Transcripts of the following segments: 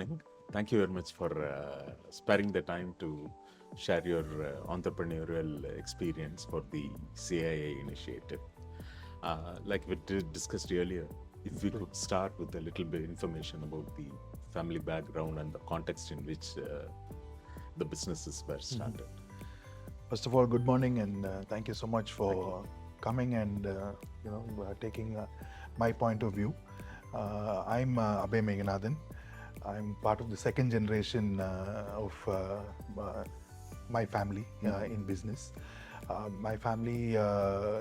morning. Thank you very much for sparing the time to share your entrepreneurial experience for the CII initiative. Like we discussed earlier, if we could start with a little bit information about the family background and the context in which the businesses were started. First of all, good morning, and thank you so much for coming and taking my point of view. I'm Abhay Meganathan. I'm part of the second generation of my family in business. My family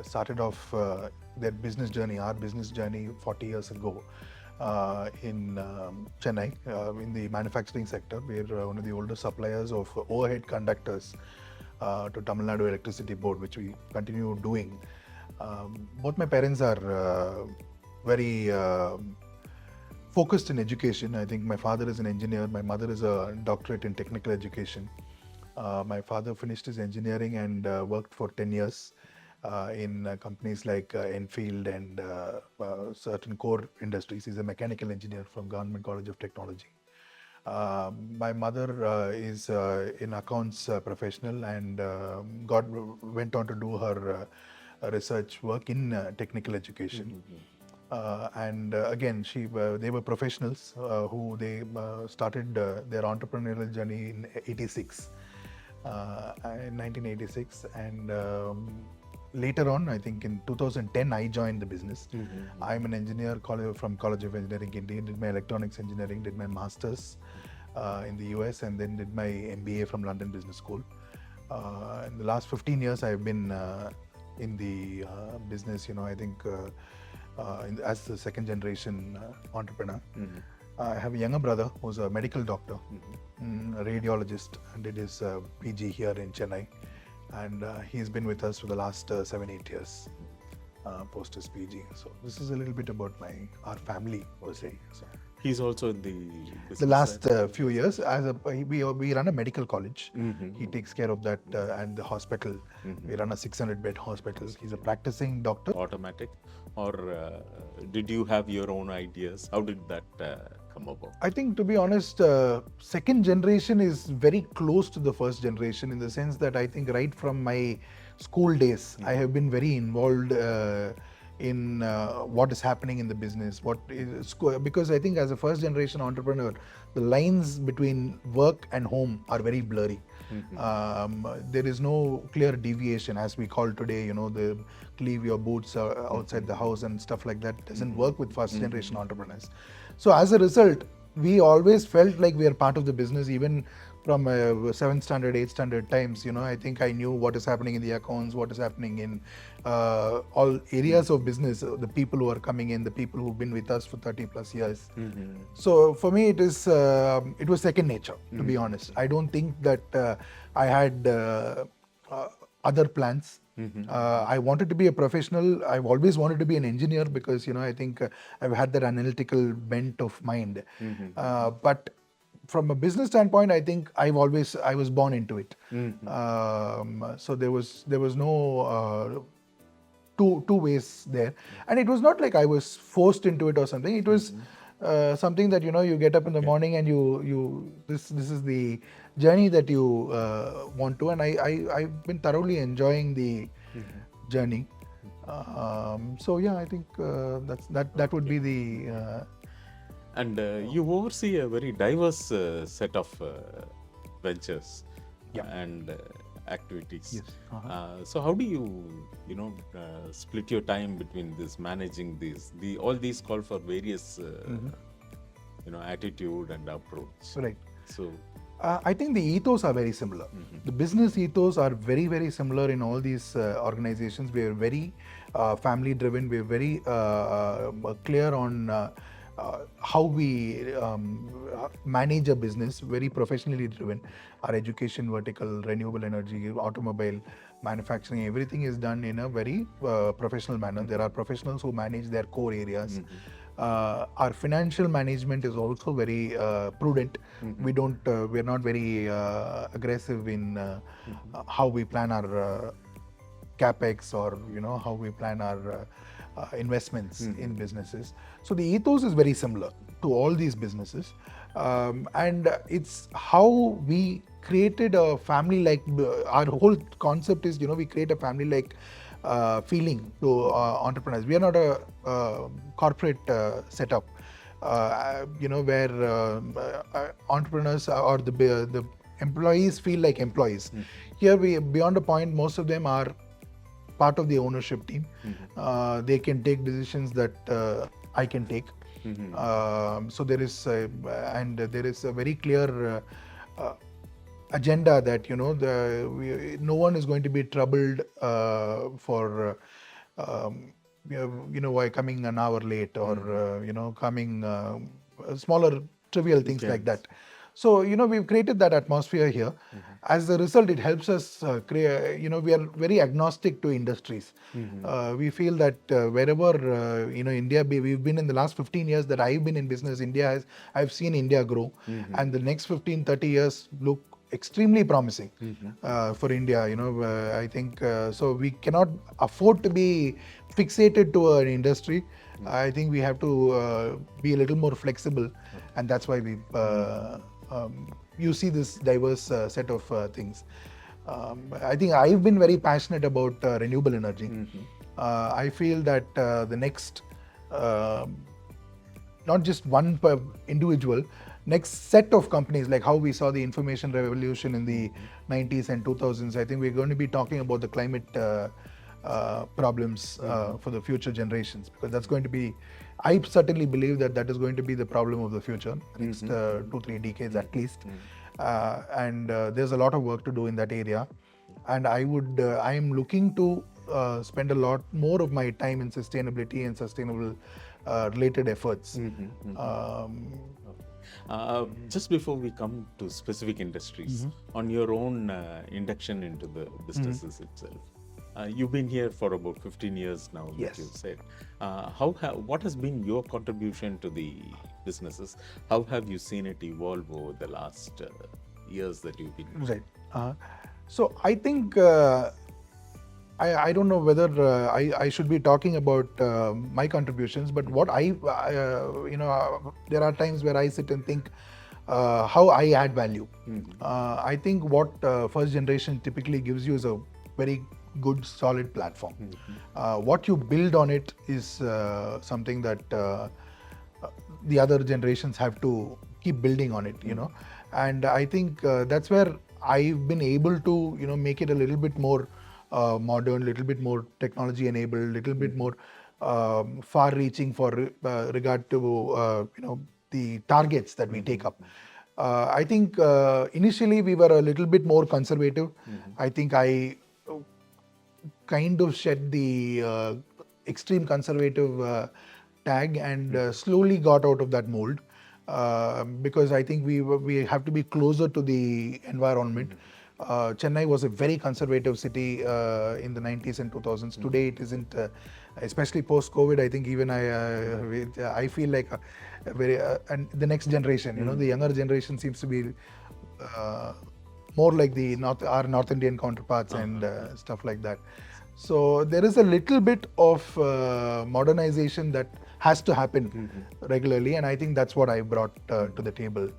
started off their business journey, our business journey, 40 years ago in Chennai, in the manufacturing sector. We're one of the older suppliers of overhead conductors to Tamil Nadu Electricity Board, which we continue doing. Both my parents are very focused in education. I think my father is an engineer, my mother is a doctorate in technical education. My father finished his engineering and worked for 10 years in companies like Enfield and certain core industries. He's a mechanical engineer from Government College of Technology. My mother is in accounts professional and went on to do her research work in technical education. And again, they were professionals who they started their entrepreneurial journey in 1986, and later on, I think in 2010, I joined the business. I'm an engineer from College of Engineering India, did my electronics engineering, did my master's in the US, and then did my MBA from London Business School. In the last 15 years, I've been in the business, I think as the second generation entrepreneur. I have a younger brother who's a medical doctor, a radiologist, and did his PG here in Chennai. And he's been with us for the last 7-8 years post his PG. So this is a little bit about our family per se. So He's also in the business the last side. few years, we run a medical college. He takes care of that and the hospital. We run a 600-bed hospital. He's a practicing doctor. Automatic, or did you have your own ideas? How did that come about? I think, to be honest, second generation is very close to the first generation in the sense that I think right from my school days, I have been very involved in what is happening in the business. Because I think as a first generation entrepreneur, the lines between work and home are very blurry. There is no clear deviation, as we call today, leave your boots outside the house and stuff like that doesn't work with first generation entrepreneurs. So as a result, we always felt like we are part of the business, even from 7th standard, 8th standard times. I think I knew what is happening in the accounts, what is happening in all areas of business, the people who are coming in, the people who've been with us for 30 plus years. So for me, it was second nature, to be honest. I don't think that I had other plans. I wanted to be a professional. I've always wanted to be an engineer because, I think I've had that analytical bent of mind. But from a business standpoint, I think I was born into it. So there was no two ways there. And it was not like I was forced into it or something. It was something that, you get up in the morning and this is the journey that you want to. And I've been thoroughly enjoying the journey. So yeah, I think that would be the... And you oversee a very diverse set of ventures and activities. Yes. So how do you, split your time between managing these? All these call for various, attitude and approach. Right. So I think the ethos are very similar. The business ethos are very, very similar in all these organizations. We are very family driven. We are very clear on how we manage a business, very professionally driven. Our education vertical, renewable energy, automobile, manufacturing, everything is done in a very professional manner. There are professionals who manage their core areas. Our financial management is also very prudent. We're not very aggressive in how we plan our capex or how we plan our investments in businesses. So the ethos is very similar to all these businesses. And it's how we created a family like, our whole concept is, we create a family like feeling to entrepreneurs. We are not a corporate setup, where entrepreneurs or the employees feel like employees. Here, we beyond a point, most of them are part of the ownership team. They can take decisions that I can take. So there is there is a very clear agenda that no one is going to be troubled for why coming an hour late, or coming smaller trivial things like that. So we've created that atmosphere here. As a result, it helps us create. We are very agnostic to industries. We feel that wherever India we've been in the last 15 years that I've been in business, I've seen India grow, and the next 15-30 years look extremely promising for India. I think so. We cannot afford to be fixated to an industry. I think we have to be a little more flexible, and that's why you see this diverse set of things. I think I've been very passionate about renewable energy. I feel that the next, not just one individual, next set of companies, like how we saw the information revolution in the 90s and 2000s, I think we're going to be talking about the climate problems for the future generations, because that's going to be, I certainly believe that is going to be the problem of the future, next 2-3 decades at least. And there's a lot of work to do in that area. And I am looking to spend a lot more of my time in sustainability and sustainable related efforts. Just before we come to specific industries, on your own induction into the businesses itself, you've been here for about 15 years now, Yes. that you said. What has been your contribution to the businesses? How have you seen it evolve over the last years that you've been? Right. So I think I don't know whether I should be talking about my contributions, but what there are times where I sit and think how I add value. I think what first generation typically gives you is a very good, solid platform. What you build on it is something that the other generations have to keep building on it, and I think that's where I've been able to, make it a little bit more modern, little bit more technology enabled, little bit more far-reaching for regard to the targets that we take up. I think initially we were a little bit more conservative. I think I kind of shed the extreme conservative tag and slowly got out of that mold, because I think we have to be closer to the environment. Chennai was a very conservative city in the 90s and 2000s. Today it isn't, especially post-COVID. I think even I feel like and the next generation, the younger generation seems to be more like our North Indian counterparts and stuff like that. So there is a little bit of modernization that has to happen regularly, and I think that's what I brought to the table.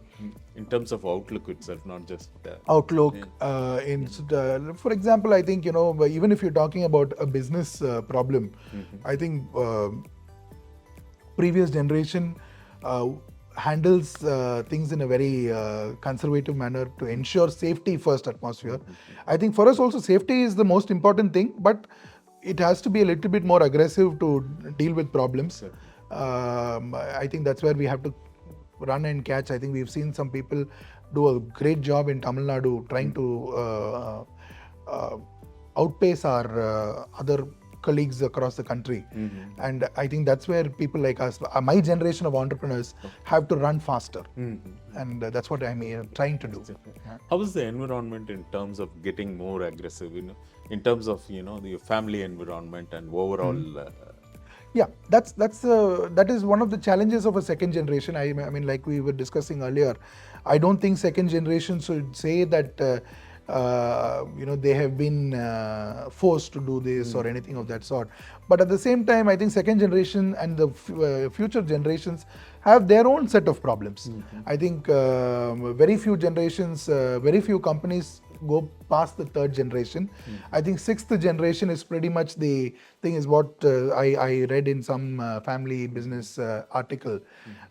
In terms of outlook itself, not just outlook. For example, I think even if you're talking about a business problem, I think previous generation handles things in a very conservative manner to ensure safety first atmosphere. I think for us also safety is the most important thing, but it has to be a little bit more aggressive to deal with problems. I think that's where we have to run and catch. I think we've seen some people do a great job in Tamil Nadu trying to outpace our other colleagues across the country. And I think that's where people like us, my generation of entrepreneurs, have to run faster. And that's what I'm trying to do. How is the environment in terms of getting more aggressive, in terms of, your family environment and overall... Yeah, that is one of the challenges of a second generation. I mean, like we were discussing earlier, I don't think second generation should say that they have been forced to do this or anything of that sort. But at the same time, I think second generation and the future generations have their own set of problems. I think very few generations, very few companies go past the third generation. I think sixth generation is pretty much the thing, is what I read in some family business article.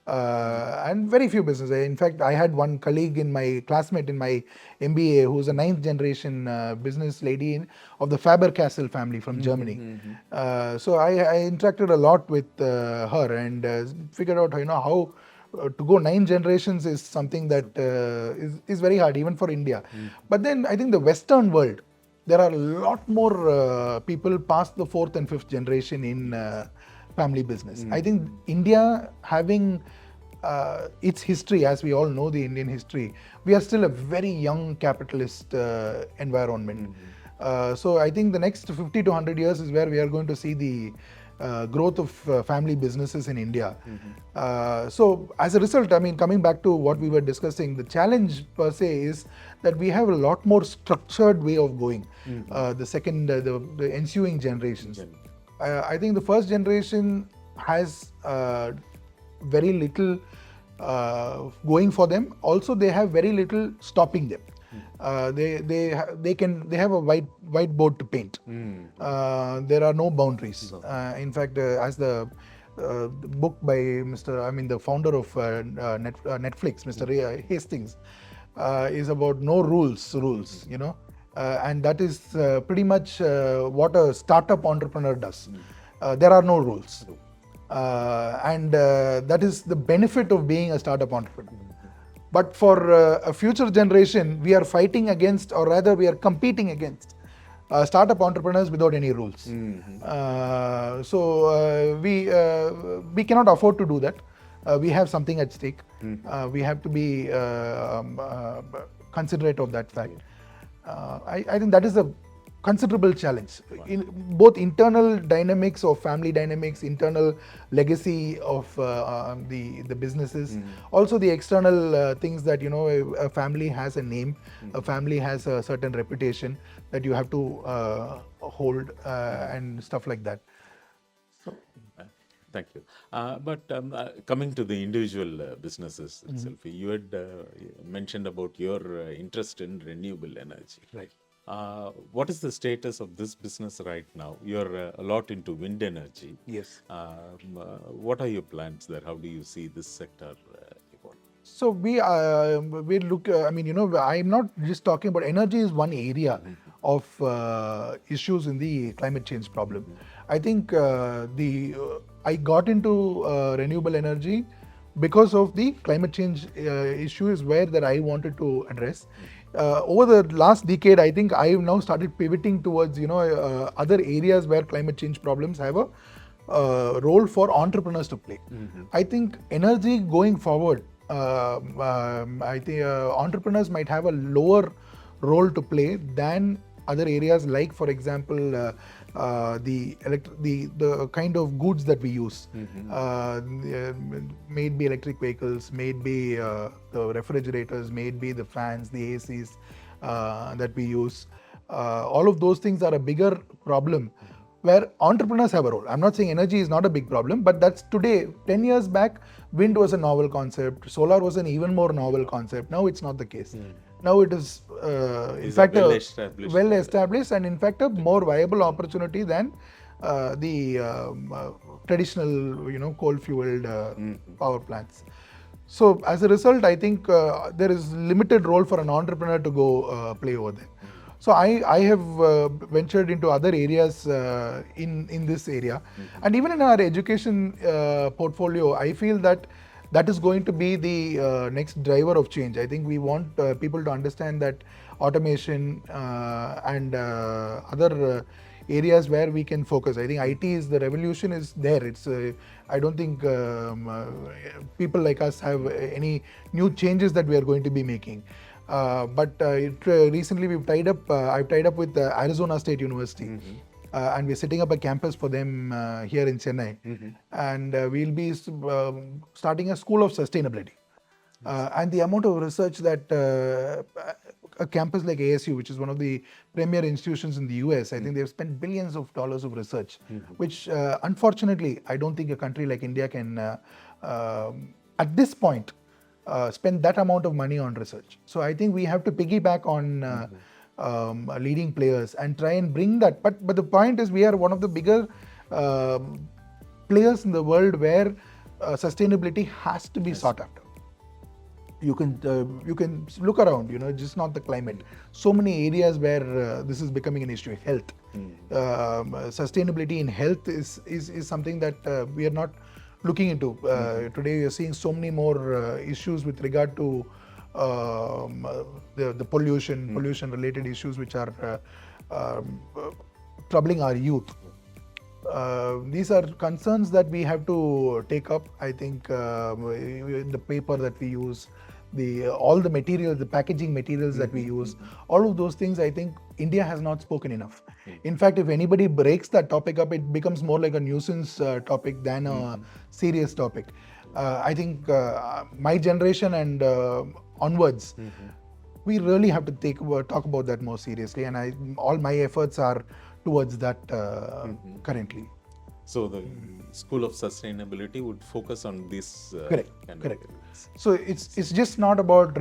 And very few businesses. In fact, I had one colleague in my classmate in my MBA who's a ninth generation business lady of the Faber-Castell family from Germany. So I interacted a lot with her and figured out, how to go 9 generations is something that is very hard even for India. But then I think the Western world, there are a lot more people past the fourth and fifth generation in family business. I think India, having its history, as we all know the Indian history, we are still a very young capitalist environment. So I think the next 50 to 100 years is where we are going to see the growth of family businesses in India. So as a result, I mean, coming back to what we were discussing, the challenge per se is that we have a lot more structured way of going. The ensuing generations. I think the first generation has very little going for them. Also, they have very little stopping them. They have a whiteboard to paint. There are no boundaries. In fact, as the book by the founder of Netflix, Mr. Hastings, is about no rules, and that is pretty much what a startup entrepreneur does. There are no rules. And that is the benefit of being a startup entrepreneur. But for a future generation, we are fighting against, or rather we are competing against startup entrepreneurs without any rules. So we cannot afford to do that. We have something at stake. We have to be considerate of that fact. I think that is a considerable challenge in both internal dynamics of family dynamics, internal legacy of the businesses, also the external things that a family has a name, a family has a certain reputation that you have to hold and stuff like that. Thank you. But coming to the individual businesses itself, you had mentioned about your interest in renewable energy. Right. What is the status of this business right now? You're a lot into wind energy. Yes. What are your plans there? How do you see this sector evolve? So we look. I'm not just talking about energy. Is one area of issues in the climate change problem. I think I got into renewable energy because of the climate change issue is where that I wanted to address. Over the last decade, I think I have now started pivoting towards other areas where climate change problems have a role for entrepreneurs to play. I think energy going forward, I think entrepreneurs might have a lower role to play than other areas, like for example the kind of goods that we use, may be electric vehicles, may be the refrigerators, may be the fans, the ACs that we use. All of those things are a bigger problem where entrepreneurs have a role. I'm not saying energy is not a big problem, but that's today. 10 years back, wind was a novel concept, solar was an even more novel concept. Now it's not the case. Now it is, in fact, well established, and in fact a more viable opportunity than the traditional, coal-fueled power plants. So as a result, I think there is limited role for an entrepreneur to go play over there. So I have ventured into other areas in this area, and even in our education portfolio, I feel that is going to be the next driver of change. I think we want people to understand that automation and other areas where we can focus. I think IT is the revolution is there. It's I don't think people like us have any new changes that we are going to be making. But recently we've I've tied up with Arizona State University. And we're setting up a campus for them here in Chennai. And we'll be starting a school of sustainability. And the amount of research that a campus like ASU, which is one of the premier institutions in the US, I think they've spent billions of dollars of research, which unfortunately, I don't think a country like India can at this point spend that amount of money on research. So I think we have to piggyback on leading players and try and bring that. But the point is, we are one of the bigger players in the world where sustainability has to be sought after. You can look around, just not the climate. So many areas where this is becoming an issue. Health, sustainability in health is something that we are not looking into. Today, we are seeing so many more issues with regard to the pollution related issues which are troubling our youth. These are concerns that we have to take up. I think in the paper that we use, all the materials, the packaging materials that we use, all of those things, I think India has not spoken enough. In fact, if anybody breaks that topic up, it becomes more like a nuisance topic than a serious topic. I think my generation and onwards, we really have to talk about that more seriously, and all my efforts are towards that currently. So the School of Sustainability would focus on this Correct. kind Correct. of areas. So it's just not about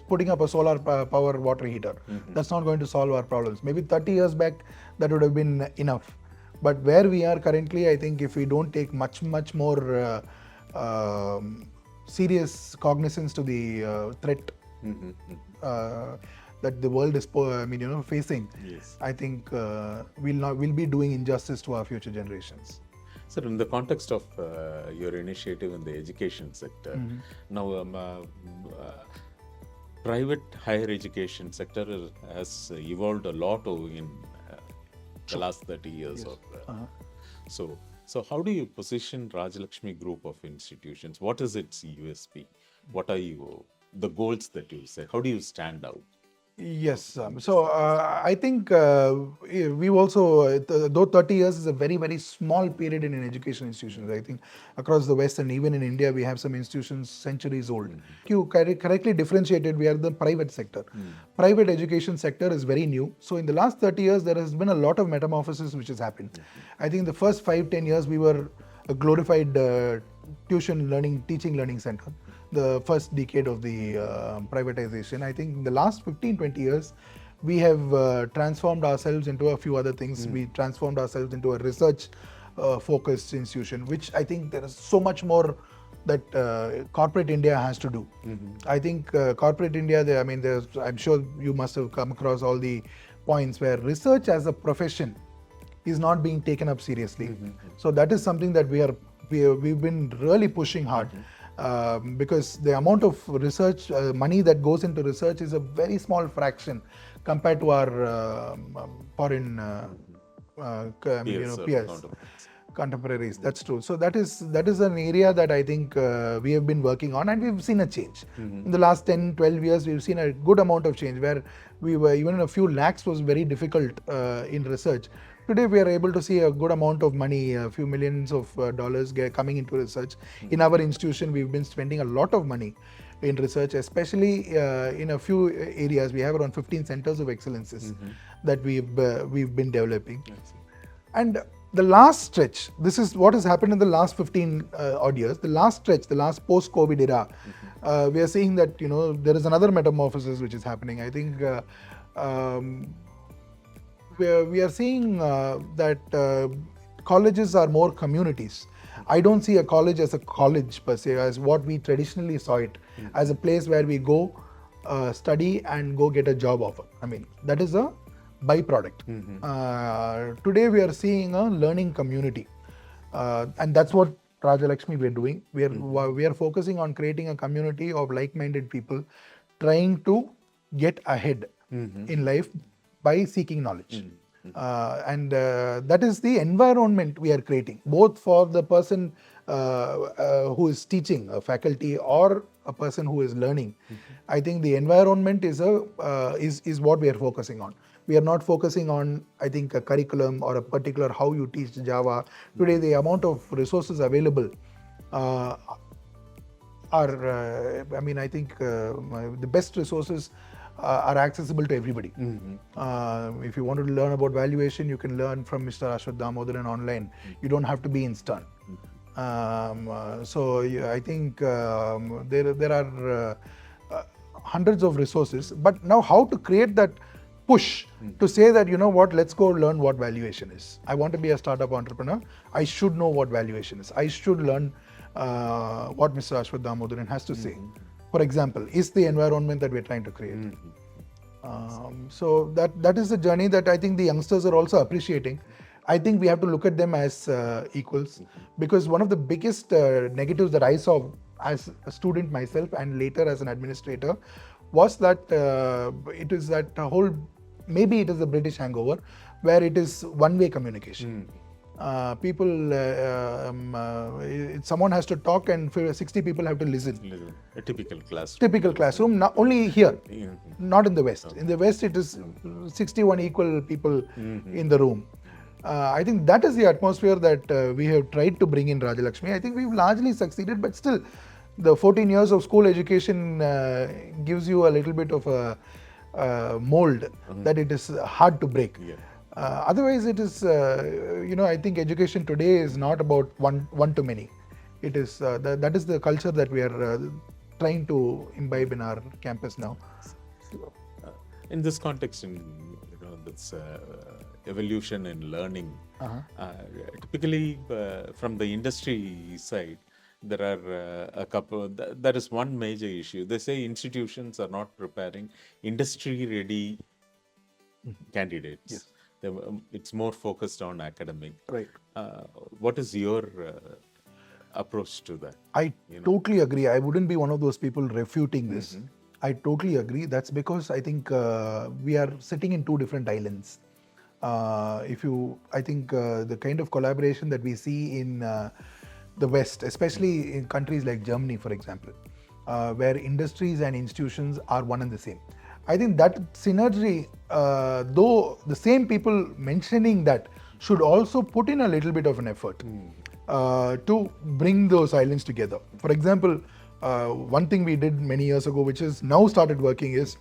putting up a solar power water heater. That's not going to solve our problems. Maybe 30 years back that would have been enough. But where we are currently, I think if we don't take much more serious cognizance to the threat that the world is facing, Yes. I think we'll be doing injustice to our future generations. Sir, in the context of your initiative in the education sector, now private higher education sector has evolved a lot in the last 30 years. Yes. So how do you position Rajalakshmi Group of Institutions? What is its USP? What are the goals that you set? How do you stand out? Yes. I think we've also, though 30 years is a very, very small period in an education institutions. I think across the West and even in India, we have some institutions centuries old. You correctly differentiated, we are the private sector. Private education sector is very new. So in the last 30 years, there has been a lot of metamorphosis which has happened. I think the first 5-10 years, we were a glorified teaching learning center. The first decade of the privatization. I think in the last 15-20 years, we have transformed ourselves into a few other things. We transformed ourselves into a research focused institution, which I think there is so much more that corporate India has to do. I think corporate India, I'm sure you must have come across all the points where research as a profession is not being taken up seriously. So that is something that we've been really pushing hard. Because the amount of research money that goes into research is a very small fraction compared to our foreign peers, contemporaries. That's true. So that is an area that I think we have been working on, and we've seen a change. In the last 10-12 years, we've seen a good amount of change where we were even a few lakhs was very difficult in research. Today, we are able to see a good amount of money, a few millions of dollars coming into research. In our institution, we've been spending a lot of money in research, especially in a few areas. We have around 15 centers of excellences that we've been developing. And the last stretch, this is what has happened in the last 15 odd years. The last stretch, the last post-COVID era, we are seeing that there is another metamorphosis which is happening. I think we are seeing that colleges are more communities. I don't see a college as a college per se, as what we traditionally saw it, as a place where we go study and go get a job offer. That is a byproduct. Today we are seeing a learning community, and that's what Rajalakshmi we're doing. We are focusing on creating a community of like-minded people trying to get ahead in life by seeking knowledge. And that is the environment we are creating, both for the person who is teaching, a faculty, or a person who is learning. I think the environment is what we are focusing on. We are not focusing on, I think, a curriculum or a particular how you teach Java. Today, the amount of resources available are, I think the best resources are accessible to everybody. If you want to learn about valuation, you can learn from Mr. Ashwath Damodaran online. You don't have to be in Stern. I think there are hundreds of resources, but now how to create that push to say that, you know what, let's go learn what valuation is. I want to be a startup entrepreneur. I should know what valuation is. I should learn what Mr. Ashwath Damodaran has to say. For example, is the environment that we're trying to create. So that is the journey that I think the youngsters are also appreciating. I think we have to look at them as equals, because one of the biggest negatives that I saw as a student myself and later as an administrator was that it is that whole, maybe it is the British hangover, where it is one-way communication. Someone has to talk and 60 people have to listen. A typical classroom. Typical classroom, not only here, not in the West. In the West, it is 61 equal people in the room. I think that is the atmosphere that we have tried to bring in Rajalakshmi. I think we've largely succeeded, but still, the 14 years of school education gives you a little bit of a mold that it is hard to break. Otherwise, it is, I think education today is not about one to many. It is that is the culture that we are trying to imbibe in our campus now. In this context, this evolution in learning, typically from the industry side, there are a couple. That is one major issue. They say institutions are not preparing industry-ready candidates. Yes. It's more focused on academic. Right. What is your approach to that? I totally agree. I wouldn't be one of those people refuting this. I totally agree. That's because I think we are sitting in two different islands. I think the kind of collaboration that we see in the West, especially in countries like Germany, for example, where industries and institutions are one and the same. I think that synergy, though the same people mentioning that should also put in a little bit of an effort to bring those islands together. For example, one thing we did many years ago, which is now started working, is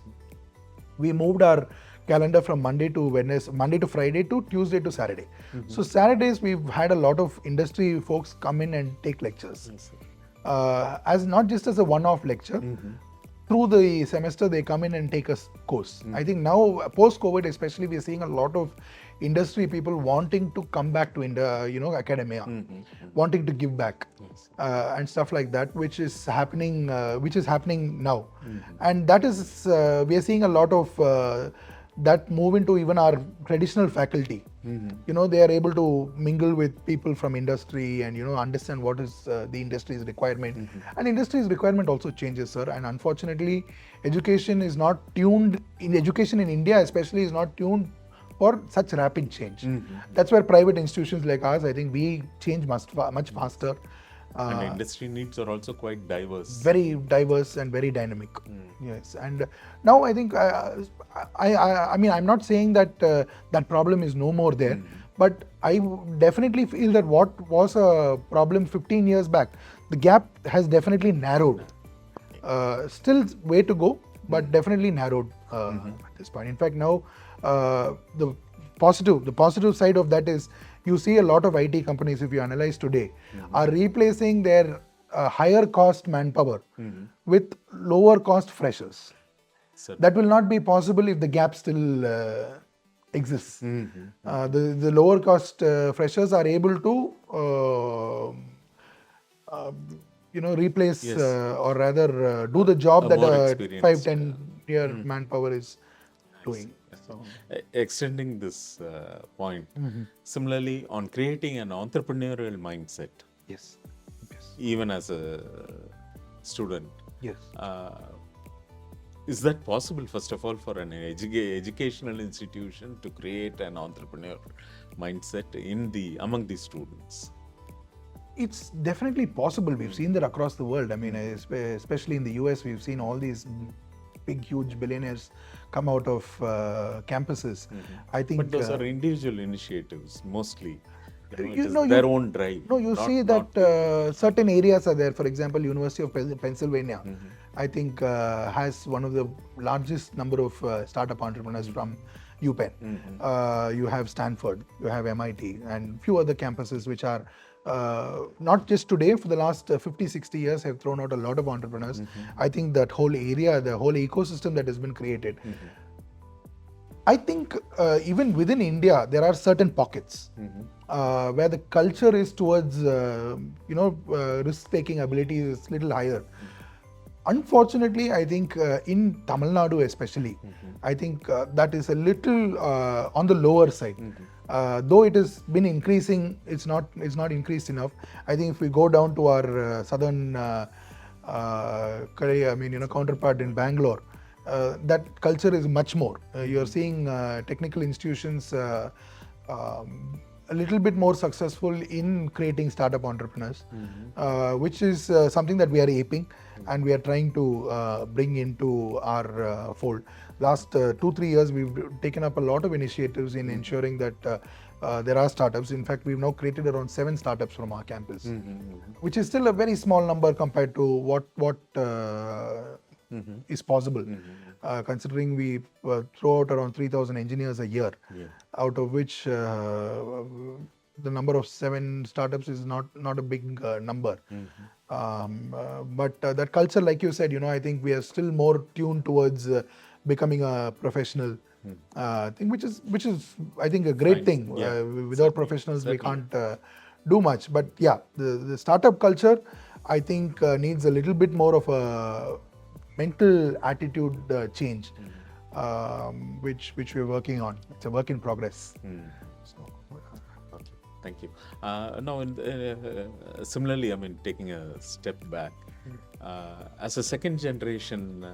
we moved our calendar from Monday to Friday to Tuesday to Saturday. So Saturdays we've had a lot of industry folks come in and take lectures. As not just as a one-off lecture. Through the semester they come in and take a course. I think now post-COVID especially, we are seeing a lot of industry people wanting to come back to academia, wanting to give back and stuff like that, which is happening now. And that is we are seeing a lot of that move into even our traditional faculty. They are able to mingle with people from industry and understand what is the industry's requirement. And industry's requirement also changes, sir. And unfortunately, education is not tuned. Education in India especially is not tuned for such rapid change. That's where private institutions like ours, I think we change much faster. And industry needs are also quite diverse. Very diverse and very dynamic. Yes, and now I think I mean, I'm not saying that that problem is no more there, but I definitely feel that what was a problem 15 years back, the gap has definitely narrowed. Still way to go, but definitely narrowed at this point. In fact, now the positive side of that is, you see a lot of IT companies, if you analyze today, are replacing their higher cost manpower with lower cost freshers. That will not be possible if the gap still exists. The lower cost freshers are able to replace or rather do the job that a 5-10 year manpower is doing. Extending this point, similarly on creating an entrepreneurial mindset. Yes. Even as a student. Yes. Is that possible, first of all, for an educational institution to create an entrepreneurial mindset among the students? It's definitely possible. We've seen that across the world. I mean, especially in the US, we've seen all these big, huge billionaires come out of campuses. I think. But those are individual initiatives mostly. Their own drive. No, you see that certain areas are there. For example, University of Pennsylvania, I think has one of the largest number of startup entrepreneurs from UPenn. You have Stanford, you have MIT, and few other campuses which are not just today, for the last 50, 60 years, have thrown out a lot of entrepreneurs. I think that whole area, the whole ecosystem that has been created, I think even within India, there are certain pockets where the culture is towards, risk-taking ability is little higher. Unfortunately, I think in Tamil Nadu especially, I think that is a little on the lower side. Though it has been increasing, it's not increased enough. I think if we go down to our southern counterpart in Bangalore, that culture is much more. You're seeing technical institutions a little bit more successful in creating startup entrepreneurs, which is something that we are aping and we are trying to bring into our fold. Last 2-3 years, we've taken up a lot of initiatives in ensuring that there are startups. In fact, we've now created around 7 startups from our campus, which is still a very small number compared to what is possible, considering we throw out around 3,000 engineers a year, out of which the number of 7 startups is not a big number. But that culture, like you said, I think we are still more tuned towards becoming a professional thing, which is I think a great thing. Without professionals, we can't do much. But yeah, the startup culture, I think needs a little bit more of a mental attitude change, which we're working on. It's a work in progress. So, okay, thank you. Now, similarly, taking a step back, as a second generation,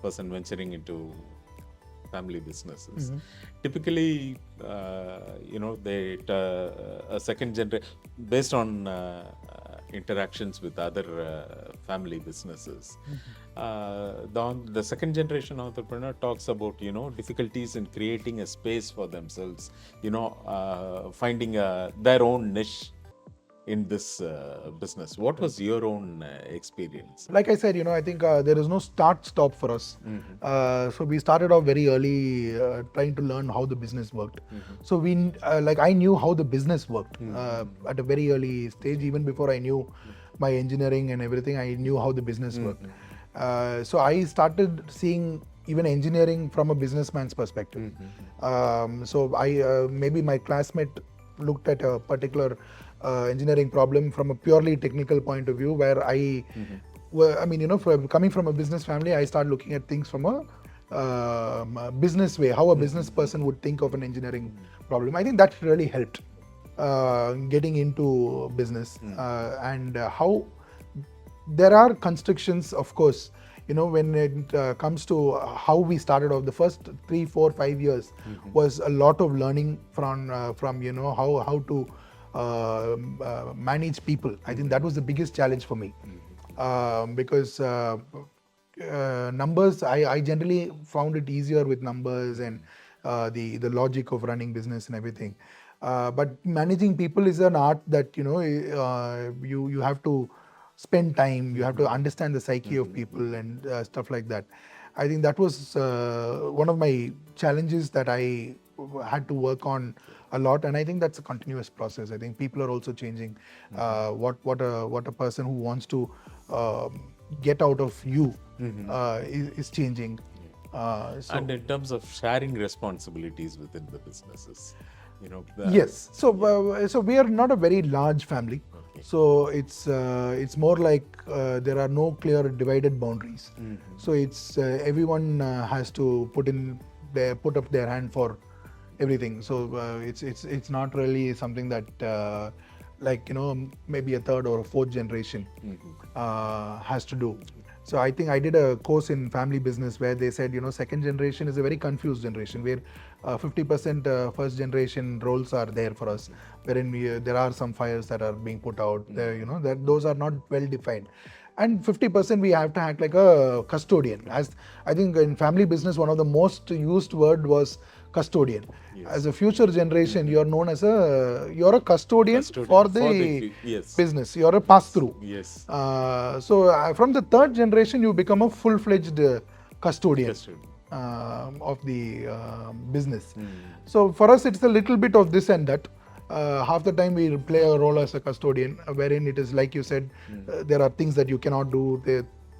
person venturing into family businesses, typically, a second generation, based on interactions with other family businesses, the second generation entrepreneur talks about difficulties in creating a space for themselves, finding their own niche in this business. What was your own experience? Like I said, I think there is no stop for us. So we started off very early trying to learn how the business worked. So I knew how the business worked at a very early stage. Even before I knew my engineering and everything, I knew how the business worked. So I started seeing even engineering from a businessman's perspective. So maybe my classmate looked at a particular engineering problem from a purely technical point of view, where coming from a business family, I started looking at things from a business way, how a business person would think of an engineering problem. I think that really helped getting into business, and how there are constrictions, of course. When it comes to how we started off, the first 3, 4, 5 years was a lot of learning from how to manage people. I think that was the biggest challenge for me, because numbers, I generally found it easier with numbers and the logic of running business and everything. But managing people is an art that you have to spend time, you have to understand the psyche of people and stuff like that. I think that was one of my challenges that I had to work on a lot, and I think that's a continuous process. I think people are also changing. What a person who wants to get out of you is changing. And in terms of sharing responsibilities within the businesses, yes. So we are not a very large family. So it's more like there are no clear divided boundaries. So it's everyone has to put up their hand for everything. So it's not really something that maybe a third or a fourth generation has to do. So I think I did a course in family business where they said, second generation is a very confused generation, where 50% first generation roles are there for us, wherein there are some fires that are being put out there, that those are not well defined. And 50% we have to act like a custodian. As I think in family business, one of the most used word was custodian. Yes. As a future generation, you're known as you're a custodian for the business. You're a pass-through. Yes. So from the third generation, you become a full-fledged custodian of the business. So for us, it's a little bit of this and that. half the time we play a role as a custodian, wherein it is like you said, there are things that you cannot do.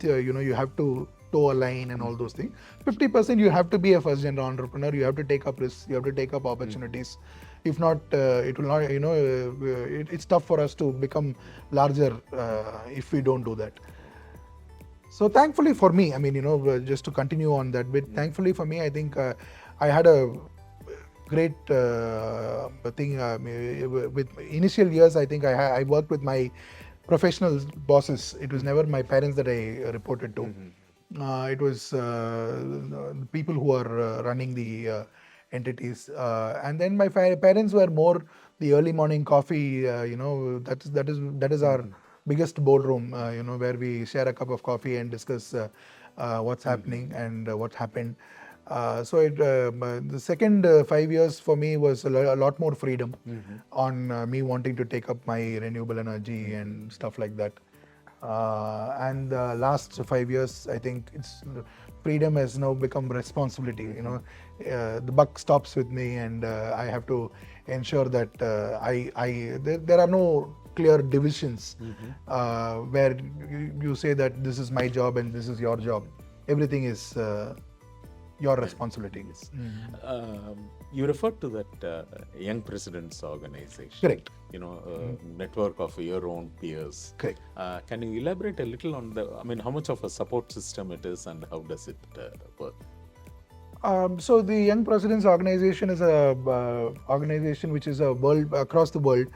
You have to toe a line and all those things. 50% you have to be a first gen entrepreneur. You have to take up risks. You have to take up opportunities. If not, it will not. It's tough for us to become larger if we don't do that. So thankfully for me, I mean, just to continue on that bit, thankfully for me, I think I had a great thing with initial years. I think I worked with my professional bosses. It was never my parents that I reported to. It was the people who are running the entities, and then my parents were more the early morning coffee. That is our biggest boardroom. Where we share a cup of coffee and discuss what's happening and what happened. The second 5 years for me was a lot more freedom on me wanting to take up my renewable energy and stuff like that. And the last 5 years, I think freedom has now become responsibility. The buck stops with me, and I have to ensure that there are no clear divisions where you say that this is my job and this is your job. Everything is your responsibility. You referred to that Young Presidents Organization. Correct. Network of your own peers. Correct. Can you elaborate a little on how much of a support system it is and how does it work? So the Young Presidents Organization is a organization which is across the world,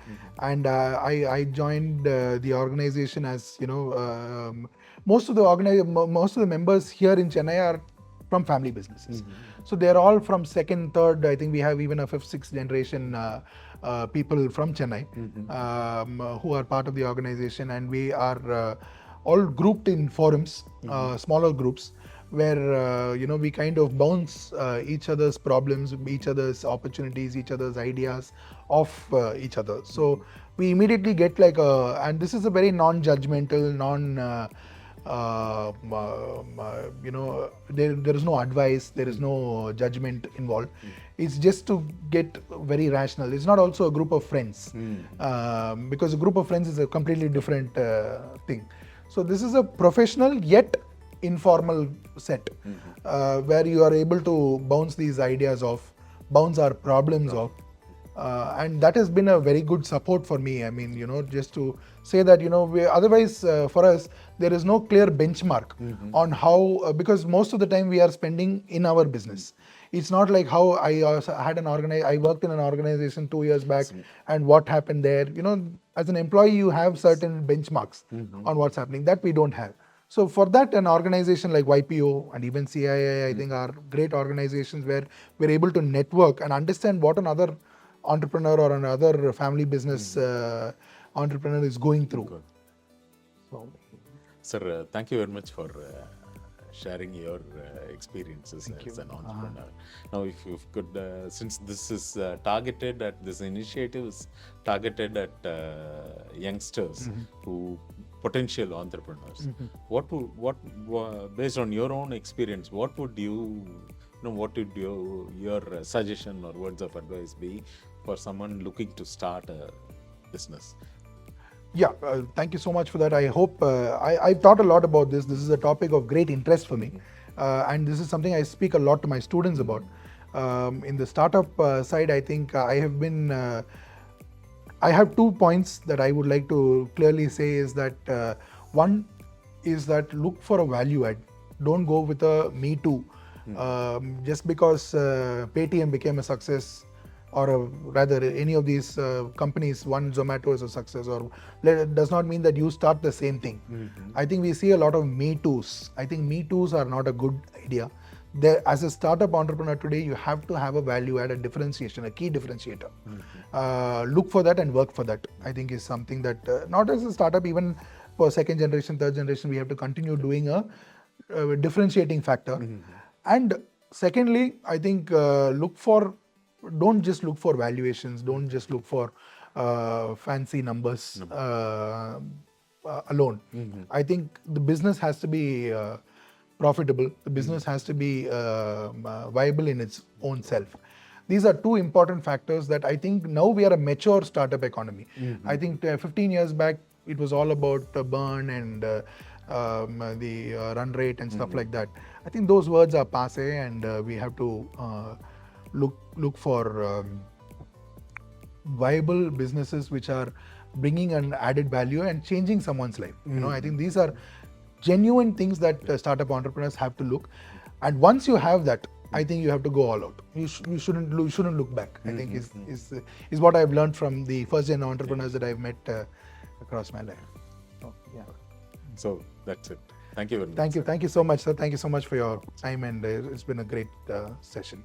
and I joined the organization as most of the members here in Chennai are from family businesses. So they're all from second, third. I think we have even a fifth, sixth generation people from Chennai who are part of the organization, and we are all grouped in forums, smaller groups, where we kind of bounce each other's problems, each other's opportunities, each other's ideas off each other. So we immediately get and this is a very non-judgmental, there is no advice, there is no judgment involved. It's just to get very rational. It's not also a group of friends, because a group of friends is a completely different thing. So this is a professional yet informal set where you are able to bounce these ideas off, bounce our problems off. And that has been a very good support for me. I mean, just to say that, otherwise for us, there is no clear benchmark on how, because most of the time we are spending in our business. It's not like how I worked in an organization 2 years back and what happened there. As an employee, you have certain benchmarks on what's happening that we don't have. So for that, an organization like YPO and even CII, I think are great organizations where we're able to network and understand what another entrepreneur or another family business entrepreneur is going through. So, sir, thank you very much for sharing your experiences as an entrepreneur. Now, if you could, since this is targeted at, this initiative is targeted at youngsters who potential entrepreneurs, based on your own experience, what would your suggestion or words of advice be for someone looking to start a business? Yeah, thank you so much for that. I hope I've thought a lot about this. This is a topic of great interest for me, and this is something I speak a lot to my students about. In the startup side, I think I have 2 points that I would like to clearly say is that one is that look for a value add. Don't go with a me too. Just because Paytm became a success, or rather any of these companies, one Zomato is a success, or does not mean that you start the same thing. I think we see a lot of me toos. I think me toos are not a good idea. As a startup entrepreneur today, you have to have a value add, a differentiation, a key differentiator. Look for that and work for that. I think is something that not as a startup, even for second generation, third generation, we have to continue doing a differentiating factor. And secondly, I think don't just look for valuations, don't just look for fancy numbers alone. I think the business has to be profitable. The business has to be viable in its own self. These are two important factors that I think now we are a mature startup economy. I think 15 years back, it was all about burn and the run rate and stuff like that. I think those words are passé, and we have to look for viable businesses which are bringing an added value and changing someone's life. I think these are genuine things that startup entrepreneurs have to look. And once you have that, I think you have to go all out. You shouldn't look back. I think is what I've learned from the first gen entrepreneurs that I've met across my life. Oh, yeah. So that's it. Thank you very much. Thank you so much, sir. Thank you so much for your time, and it's been a great session.